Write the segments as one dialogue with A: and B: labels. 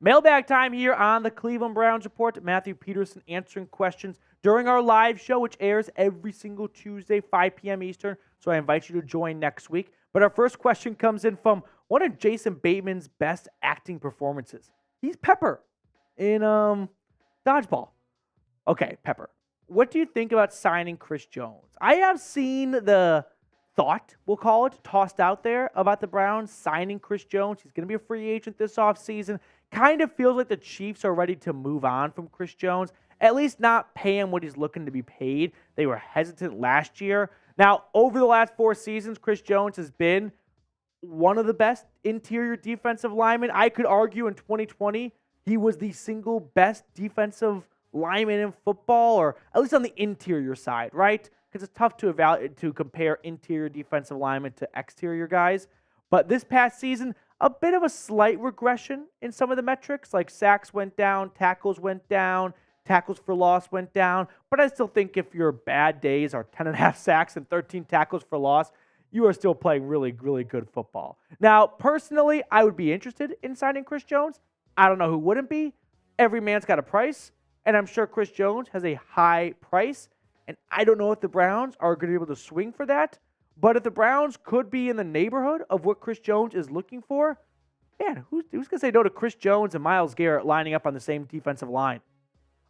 A: Mailbag time here on the Cleveland Browns Report. Matthew Peterson answering questions during our live show, which airs every single Tuesday, 5 p.m. Eastern. So I invite you to join next week. But our first question comes in from one of Jason Bateman's best acting performances. He's Pepper in Dodgeball. Okay, Pepper. What do you think about signing Chris Jones? I have seen the thought, we'll call it, tossed out there about the Browns signing Chris Jones. He's going to be a free agent this offseason. Kind of feels like the Chiefs are ready to move on from Chris Jones, at least not pay him what he's looking to be paid. They were hesitant last year. Now, over the last 4 seasons, Chris Jones has been one of the best interior defensive linemen. I could argue in 2020, he was the single best defensive lineman in football, or at least on the interior side, right? Because it's tough to compare interior defensive linemen to exterior guys. But this past season, a bit of a slight regression in some of the metrics, like sacks went down, tackles went down, tackles for loss went down. But I still think if your bad days are 10.5 sacks and 13 tackles for loss, you are still playing really, really good football. Now, personally, I would be interested in signing Chris Jones. I don't know who wouldn't be. Every man's got a price, and I'm sure Chris Jones has a high price. And I don't know if the Browns are going to be able to swing for that. But if the Browns could be in the neighborhood of what Chris Jones is looking for, man, who's going to say no to Chris Jones and Myles Garrett lining up on the same defensive line?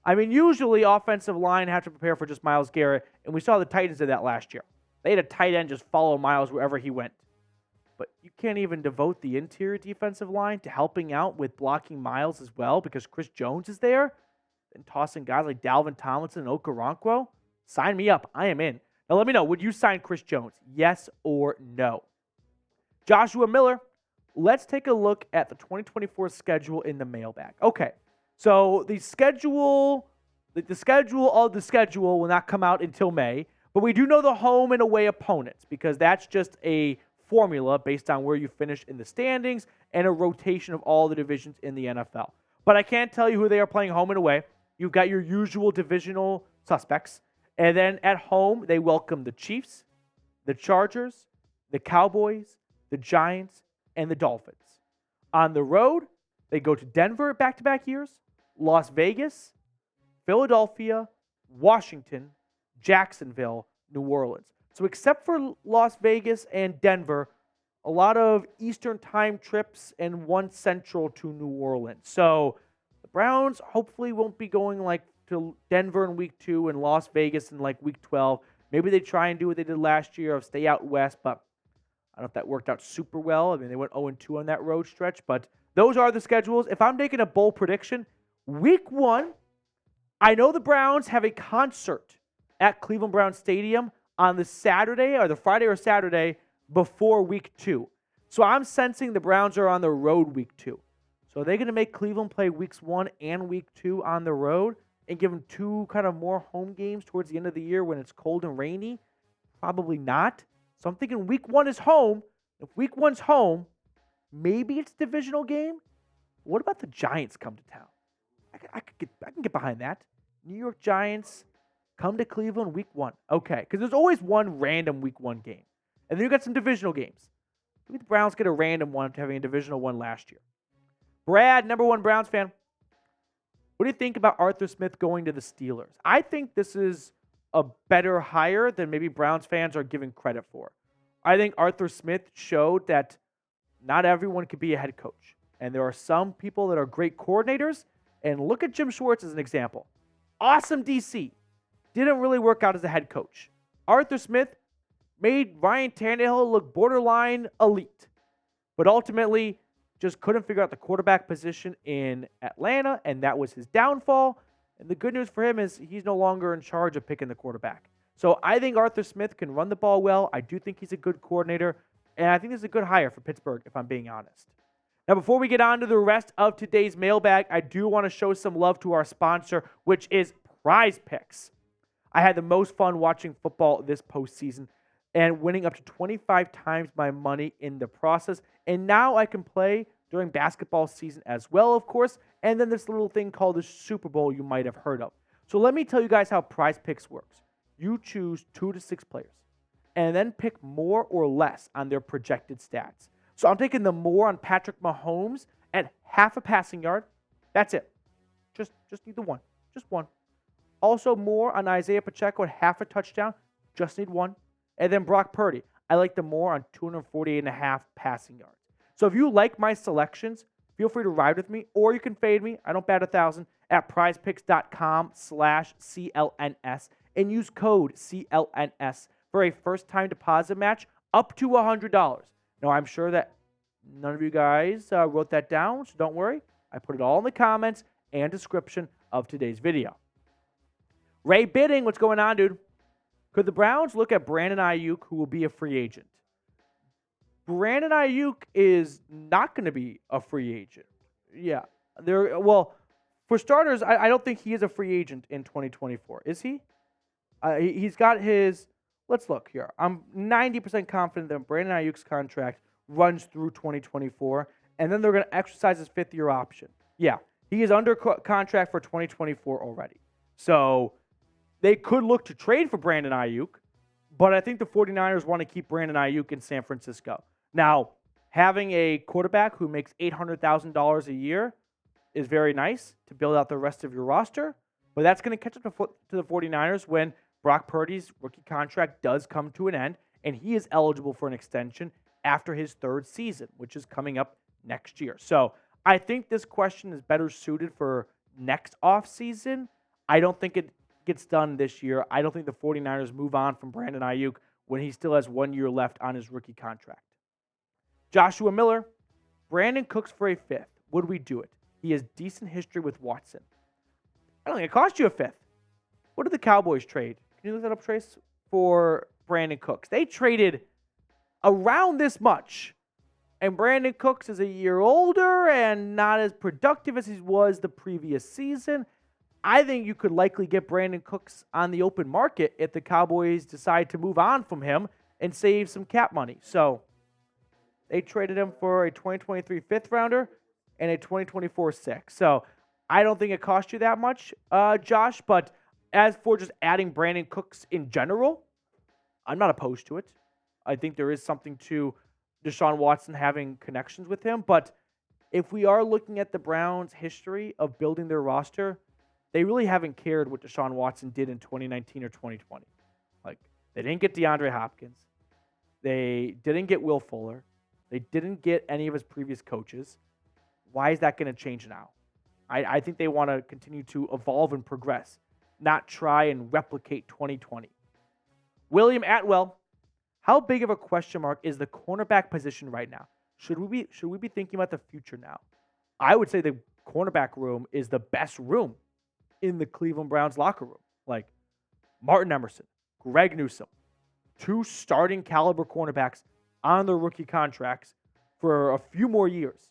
A: I mean, usually offensive line have to prepare for just Myles Garrett, and we saw the Titans did that last year. They had a tight end just follow Myles wherever he went. But you can't even devote the interior defensive line to helping out with blocking Myles as well because Chris Jones is there and tossing guys like Dalvin Tomlinson and Okoronkwo. Sign me up. I am in. Now, let me know, would you sign Chris Jones? Yes or no? Joshua Miller, let's take a look at the 2024 schedule in the mailbag. Okay, so the schedule of the schedule will not come out until May, but we do know the home and away opponents because that's just a formula based on where you finish in the standings and a rotation of all the divisions in the NFL. But I can't tell you who they are playing home and away. You've got your usual divisional suspects. And then at home, they welcome the Chiefs, the Chargers, the Cowboys, the Giants, and the Dolphins. On the road, they go to Denver back-to-back years, Las Vegas, Philadelphia, Washington, Jacksonville, New Orleans. So except for Las Vegas and Denver, a lot of Eastern time trips and one Central to New Orleans. So the Browns hopefully won't be going to Denver in week 2 and Las Vegas in week 12. Maybe they try and do what they did last year of stay out west, but I don't know if that worked out super well. I mean, they went 0-2 on that road stretch, but those are the schedules. If I'm making a bold prediction, week 1, I know the Browns have a concert at Cleveland Browns Stadium on the Saturday or the Friday or Saturday before week 2. So I'm sensing the Browns are on the road week 2. So are they going to make Cleveland play weeks 1 and week 2 on the road? And give them 2 kind of more home games towards the end of the year when it's cold and rainy? Probably not. So I'm thinking week 1 is home. If week 1's home, maybe it's a divisional game. What about the Giants come to town? I can get behind that. New York Giants come to Cleveland week 1. Okay, because there's always one random week 1 game. And then you got some divisional games. Maybe the Browns get a random one after having a divisional one last year. Brad, number 1 Browns fan. What do you think about Arthur Smith going to the Steelers? I think this is a better hire than maybe Browns fans are giving credit for. I think Arthur Smith showed that not everyone could be a head coach. And there are some people that are great coordinators. And look at Jim Schwartz as an example. Awesome DC. Didn't really work out as a head coach. Arthur Smith made Ryan Tannehill look borderline elite. But ultimately, just couldn't figure out the quarterback position in Atlanta, and that was his downfall. And the good news for him is he's no longer in charge of picking the quarterback. So I think Arthur Smith can run the ball well. I do think he's a good coordinator, and I think this is a good hire for Pittsburgh, if I'm being honest. Now, before we get on to the rest of today's mailbag, I do want to show some love to our sponsor, which is Prize Picks. I had the most fun watching football this postseason and winning up to 25 times my money in the process. And now I can play during basketball season as well, of course. And then this little thing called the Super Bowl you might have heard of. So let me tell you guys how Prize Picks works. You choose 2 to 6 players and then pick more or less on their projected stats. So I'm taking the more on Patrick Mahomes at half a passing yard, That's it. Just need the one. Just one. Also, more on Isaiah Pacheco at half a touchdown. Just need one. And then Brock Purdy. I like the more on 248.5 passing yards. So if you like my selections, feel free to ride with me, or you can fade me. I don't bat 1,000 at prizepicks.com/CLNS and use code CLNS for a first-time deposit match up to $100. Now, I'm sure that none of you guys wrote that down, so don't worry. I put it all in the comments and description of today's video. Ray Bidding, what's going on, dude? Could the Browns look at Brandon Aiyuk, who will be a free agent? Brandon Aiyuk is not going to be a free agent. Yeah. Well, for starters, I don't think he is a free agent in 2024. Is he? He's got his... Let's look here. I'm 90% confident that Brandon Aiyuk's contract runs through 2024, and then they're going to exercise his fifth-year option. Yeah, he is under contract for 2024 already. So they could look to trade for Brandon Aiyuk, but I think the 49ers want to keep Brandon Aiyuk in San Francisco. Now, having a quarterback who makes $800,000 a year is very nice to build out the rest of your roster, but that's going to catch up to the 49ers when Brock Purdy's rookie contract does come to an end, and he is eligible for an extension after his third season, which is coming up next year. So I think this question is better suited for next offseason. I don't think it gets done this year. I don't think the 49ers move on from Brandon Aiyuk when he still has 1 year left on his rookie contract. Joshua Miller, Brandin Cooks for a fifth. Would we do it? He has decent history with Watson. I don't think it cost you a fifth. What did the Cowboys trade? Can you look that up, Trace? For Brandin Cooks. They traded around this much. And Brandin Cooks is a year older and not as productive as he was the previous season. I think you could likely get Brandin Cooks on the open market if the Cowboys decide to move on from him and save some cap money. So they traded him for a 2023 fifth rounder and a 2024 sixth. So I don't think it cost you that much, Josh. But as for just adding Brandin Cooks in general, I'm not opposed to it. I think there is something to Deshaun Watson having connections with him. But if we are looking at the Browns' history of building their roster, they really haven't cared what Deshaun Watson did in 2019 or 2020. Like, they didn't get DeAndre Hopkins. They didn't get Will Fuller. They didn't get any of his previous coaches. Why is that going to change now? I think they want to continue to evolve and progress, not try and replicate 2020. William Atwell, how big of a question mark is the cornerback position right now? Should we be thinking about the future now? I would say the cornerback room is the best room in the Cleveland Browns locker room. Like Martin Emerson, Greg Newsome, two starting caliber cornerbacks on their rookie contracts for a few more years.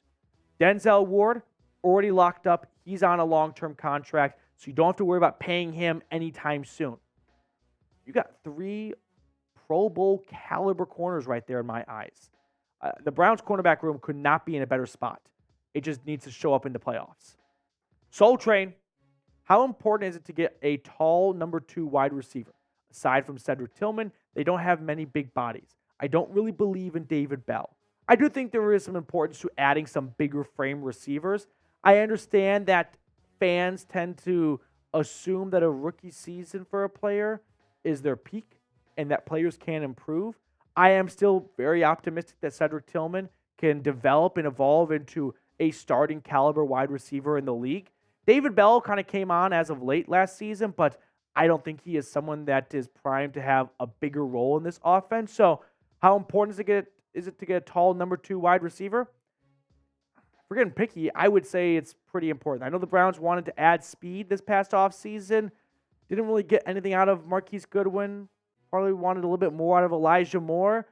A: Denzel Ward, already locked up. He's on a long-term contract, so you don't have to worry about paying him anytime soon. You got three Pro Bowl caliber corners right there in my eyes. The Browns cornerback room could not be in a better spot. It just needs to show up in the playoffs. Soul Train, how important is it to get a tall number 2 wide receiver? Aside from Cedric Tillman, they don't have many big bodies. I don't really believe in David Bell. I do think there is some importance to adding some bigger frame receivers. I understand that fans tend to assume that a rookie season for a player is their peak and that players can improve. I am still very optimistic that Cedric Tillman can develop and evolve into a starting caliber wide receiver in the league. David Bell kind of came on as of late last season, but I don't think he is someone that is primed to have a bigger role in this offense. So how important is it to get a tall number 2 wide receiver? If we're getting picky, I would say it's pretty important. I know the Browns wanted to add speed this past offseason. Didn't really get anything out of Marquise Goodwin. Probably wanted a little bit more out of Elijah Moore.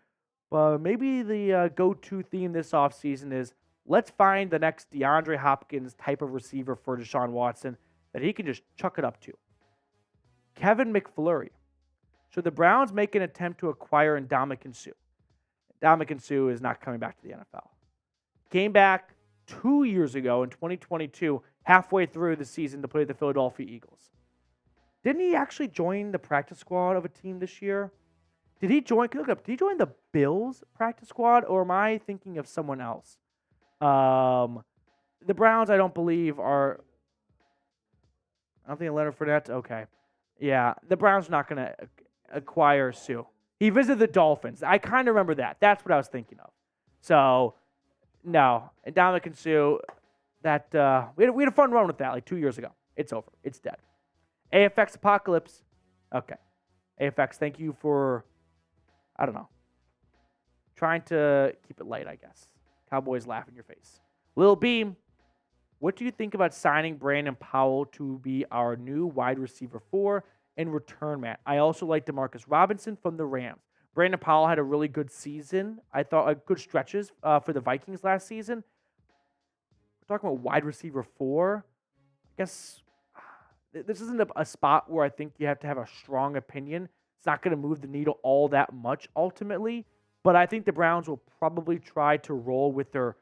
A: But maybe the go-to theme this offseason is let's find the next DeAndre Hopkins type of receiver for Deshaun Watson that he can just chuck it up to. Kevin McFlurry. Should the Browns make an attempt to acquire Ndamukong Suh? Ndamukong Suh is not coming back to the NFL. Came back 2 years ago in 2022, halfway through the season to play the Philadelphia Eagles. Didn't he actually join the practice squad of a team this year? Did he join? Can you look up? Did he join the Bills practice squad, or am I thinking of someone else? The Browns, I don't believe, are. I don't think Leonard Fournette. Okay. Yeah, the Browns are not going to acquire Sue. He visited the Dolphins. I kind of remember that. That's what I was thinking of. So, no. And Ndamukong Suh, that we had a fun run with that like 2 years ago. It's over. It's dead. AFX Apocalypse. Okay. AFX, thank you for, I don't know, trying to keep it light, I guess. Cowboys laugh in your face. Lil Beam, what do you think about signing Brandon Powell to be our new wide receiver 4 and return man? I also like DeMarcus Robinson from the Rams. Brandon Powell had a really good season. I thought good stretches for the Vikings last season. We're talking about wide receiver 4. I guess this isn't a spot where I think you have to have a strong opinion. It's not going to move the needle all that much ultimately, but I think the Browns will probably try to roll with their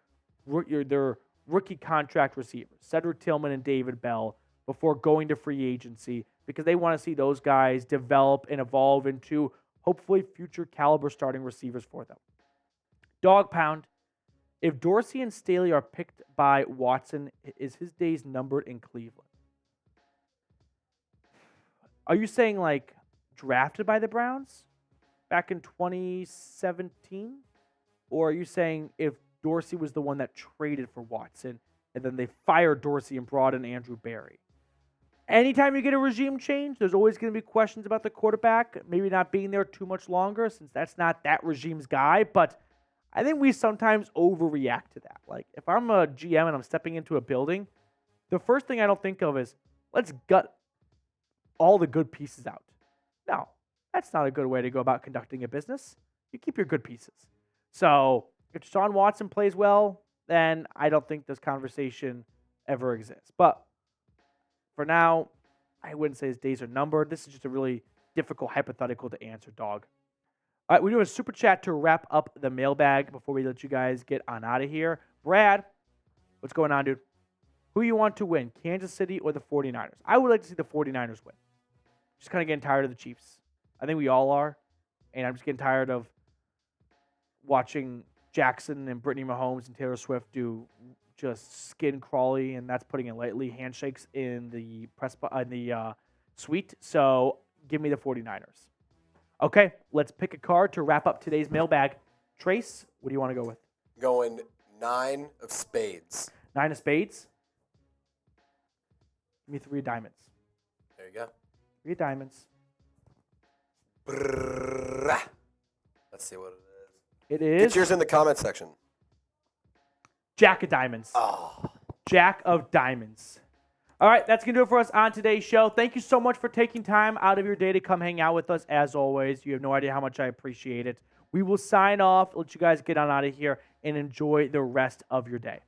A: rookie contract receivers, Cedric Tillman and David Bell, before going to free agency because they want to see those guys develop and evolve into hopefully future caliber starting receivers for them. Dog Pound, if Dorsey and Staley are picked by Watson, is his days numbered in Cleveland? Are you saying like drafted by the Browns back in 2017? Or are you saying if Dorsey was the one that traded for Watson and then they fired Dorsey and brought in Andrew Berry? Anytime you get a regime change, there's always going to be questions about the quarterback maybe not being there too much longer since that's not that regime's guy. But I think we sometimes overreact to that. Like if I'm a GM and I'm stepping into a building, the first thing I don't think of is let's gut all the good pieces out. No, that's not a good way to go about conducting a business. You keep your good pieces. So if Deshaun Watson plays well, then I don't think this conversation ever exists. But for now, I wouldn't say his days are numbered. This is just a really difficult hypothetical to answer, dog. All right, we're doing a super chat to wrap up the mailbag before we let you guys get on out of here. Brad, what's going on, dude? Who you want to win, Kansas City or the 49ers? I would like to see the 49ers win. Just kind of getting tired of the Chiefs. I think we all are. And I'm just getting tired of watching Jackson and Brittany Mahomes and Taylor Swift do just skin crawly, and that's putting it lightly, handshakes in the suite. So give me the 49ers. Okay, let's pick a card to wrap up today's mailbag. Trace, what do you want to go with?
B: Going 9 of spades.
A: 9 of spades? Give me 3 of diamonds.
B: There you go.
A: 3 diamonds.
B: Brrrah. Let's see what it is.
A: It is.
B: Get yours in the comment section.
A: Jack of diamonds.
B: Oh.
A: Jack of diamonds. All right, that's going to do it for us on today's show. Thank you so much for taking time out of your day to come hang out with us. As always, you have no idea how much I appreciate it. We will sign off, let you guys get on out of here, and enjoy the rest of your day.